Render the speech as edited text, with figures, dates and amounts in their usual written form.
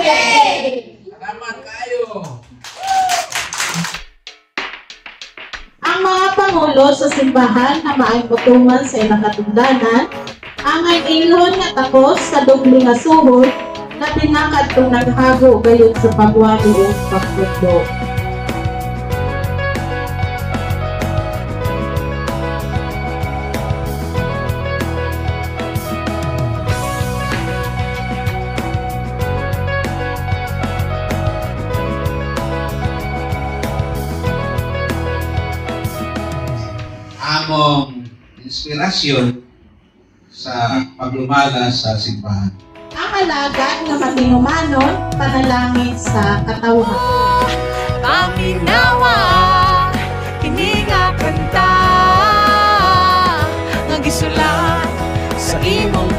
Salamat kayo. Ang mga pangulo sa simbahan na maaymutungan sa ilang katungdanan, ang ilon nga takos sa dubli nga suhod na pinakadtong naghago gayon sa pagwali o pagpundo. Among inspirasyon sa paglumala sa simbahan. Ang alagad nga matinumanon, panalangin sa katawhan. Paminawa, kini nga kanta, nga gisulat sa imong